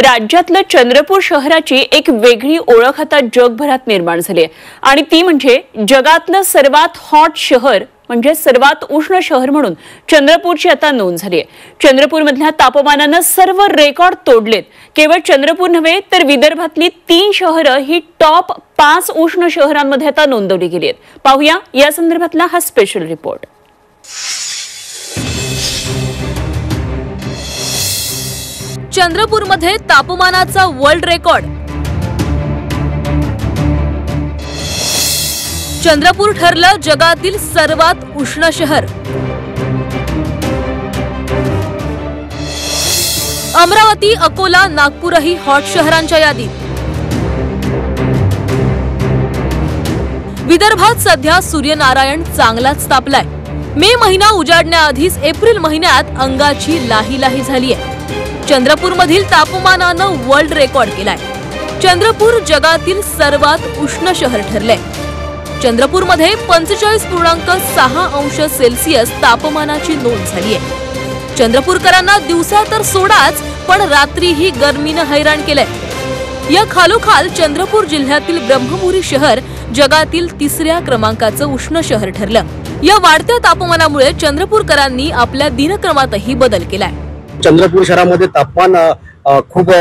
राज्यातलं चंद्रपूर शहराची एक वेगळी ओळख आता जगभरात निर्माण झाली आहे आणि ती म्हणजे जगातलं सर्वात हॉट शहर म्हणजे सर्वात उष्ण शहर म्हणून चंद्रपूरची आता नोंद झाली आहे। चंद्रपूरमधल्या तापमानाने सर्व रेकॉर्ड तोडलेत। केवळ चंद्रपूर नव्हे तर विदर्भातली 3 शहरं ही टॉप 5 उष्ण शहरांमध्ये आता नोंदवली गेली आहेत। पाहूया या संदर्भातला हा स्पेशल रिपोर्ट। चंद्रपूरमध्ये तापमानाचा वर्ल्ड रेकॉर्ड। चंद्रपूर ठरलं जगातील सर्वात उष्ण शहर। अमरावती, अकोला, नागपूरही हॉट शहरांच्या यादीत। विदर्भात सध्या सूर्यनारायण चांगलाच तापलाय। मे महिना उजाडण्याआधीच एप्रिल महिन्यात अंगाची लाही लाही झाली आहे। चंद्रपूरमधील तापमानानं वर्ल्ड रेकॉर्ड केलाय। चंद्रपूर जगातील सर्वात उष्ण शहर ठरलंय। चंद्रपूरमध्ये 45.6 अंश सेल्सिअस तापमानाची नोंद झाली आहे। चंद्रपूरकरांना दिवसा तर सोडाच पण रात्रीही गर्मीनं हैराण केलंय। या खालोखाल चंद्रपूर जिल्ह्यातील ब्रह्मपुरी शहर जगातील 3ऱ्या क्रमांकाचं उष्ण शहर ठरलं। या वाढत्या तापमानामुळे चंद्रपूरकरांनी आपल्या दिनक्रमातही बदल केलाय। चंद्रपूर शहरामध्ये तापमान खूप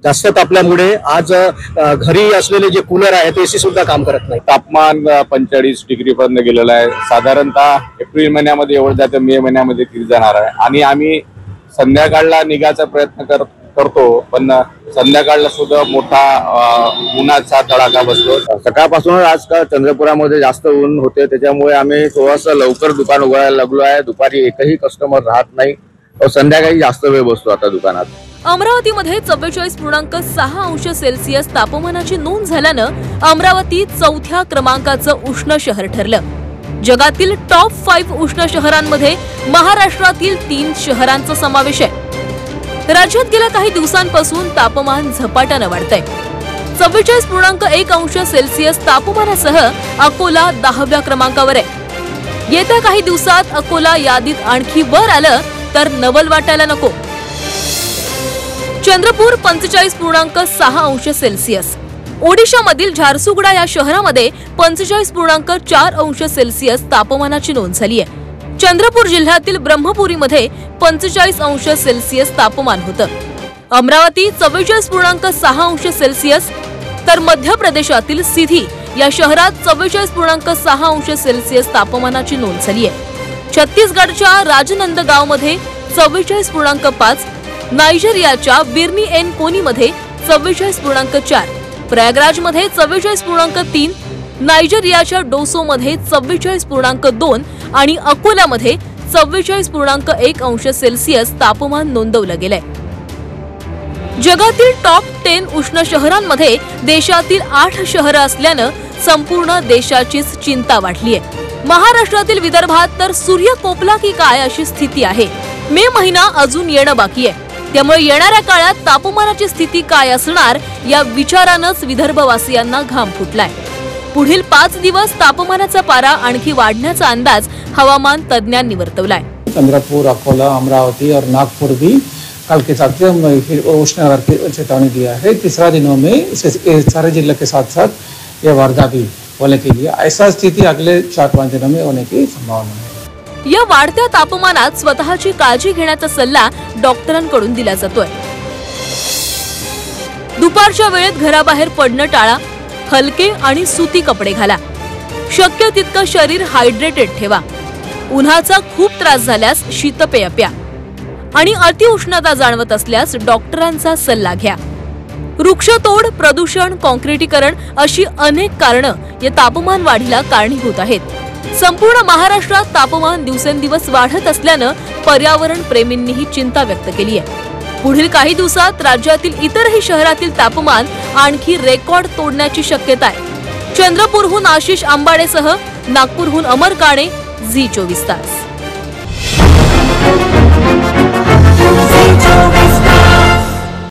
जास्त तापल्यामुळे आज घरी असलेले जे कूलर आहेत एसी सुद्धा काम करत नाही। तापमान 45 डिग्री पर्यंत गेलेलं आहे। साधारणतः एप्रिल महिन्यामध्ये एवढं जातं, मे महिन्यामध्ये किती जाणार आहे। आणि आम्ही संध्याकाळला निघायचा प्रयत्न करतो पण संध्याकाळला सुद्धा मोठा उन्हाचा तडाखा बसतो। सकाळपासून आज चंद्रपुरामध्ये जास्त ऊन होते, त्याच्यामुळे आम्ही थोडंसं लवकर दुकान उघडायला लागलो आहे। दुपारी एकही कस्टमर राहत नाही और संध्याकाळी जास्त वेळ बसतो आता दुकानात। अमरावतीमध्ये 44.6 अंश सेल्सिअस तापमानाची नोंद झाल्यानं अमरावती 4थ्या क्रमांकाचं उष्ण शहर ठरलं। जगातील टॉप 5 उष्ण शहरांमध्ये महाराष्ट्रातील 3 शहरांचा समावेश आहे। राज्यात गेल्या काही दिवसांपासून तापमान झपाट्यानं वाढतंय। 44.1 अंश सेल्सिअस तापमानासह अकोला 10व्या क्रमांकावर आहे। येत्या काही दिवसात अकोला यादीत आणखी वर आलं तर नवल वाटायला नको। चंद्रपूर 45.6 अंश सेल्सिअस। ओडिशामधील झारसुगुडा या शहरामध्ये 45.4 अंश सेल्सिअस तापमानाची नोंद झाली आहे। चंद्रपूर जिल्ह्यातील ब्रह्मपुरीमध्ये 45 अंश सेल्सिअस तापमान होतं। अमरावती 44.6 अंश सेल्सिअस तर मध्य प्रदेशातील सिधी या शहरात 44.6 अंश सेल्सिअस तापमानाची नोंद झाली आहे। छत्तीसगडच्या राजनंदगावमध्ये 44.5, नायजेरियाच्या बिर्नी एन कोनीमध्ये 44.4, प्रयागराजमध्ये 44.3, नायजेरियाच्या डोसोमध्ये 44.2 आणि अकोल्यामध्ये 44.1 अंश सेल्सिअस तापमान नोंदवलं गेलंय। जगातील टॉप 10 उष्ण शहरांमध्ये देशातील 8 शहरं असल्यानं संपूर्ण देशाचीच चिंता वाढली आहे। महाराष्ट्रातील विदर्भात तर सूर्य कोपला की काय अशी स्थिती आहे। मे महिना अजून येणं बाकी आहे, त्यामुळे येणाऱ्या काळात तापमानाची स्थिती काय असणार या विचारानंच विदर्भवासियांना घाम फुटलाय। पुढील 5 दिवस तापमानाचा पारा आणखी वाढण्याचा अंदाज हवामान तज्ञांनी वर्तवलाय। चंद्रपुर, अकोला, अमरावती और नागपुर भी कल के साथ उष्ण चेतावनी दिया है। 3 दिनों में सारे जिले के साथ साथ ये वर्धा भी होने के लिए ऐसा स्थिति अगले 4-5 दिनों में होने की संभावना है। या वाढत्या तापमानात स्वतःची काळजी घेण्याचा सल्ला डॉक्टरांकडून दिला जातोय। दुपारच्या वेळेत घराबाहेर पडणं टाळा। हलके आणि सुती कपडे घाला। शक्य तितकं शरीर हायड्रेटेड ठेवा। उन्हाचा खूप त्रास झाल्यास शीतपेय प्या आणि अतिउष्णता जाणवत असल्यास डॉक्टरांचा सल्ला घ्या। वृक्षतोड, प्रदूषण, काँक्रिटीकरण अशी अनेक कारणं या तापमान वाढीला कारणीभूत आहेत। संपूर्ण महाराष्ट्रात तापमान दिवसेंदिवस वाढत असल्यानं पर्यावरण प्रेमींनीही चिंता व्यक्त केली आहे। पुढील काही दिवसात राज्यातील इतरही शहरातील तापमान आणखी रेकॉर्ड तोडण्याची शक्यता आहे। चंद्रपूरहून आशिष आंबाडेसह नागपूरहून अमर काणे, झी 24 तास।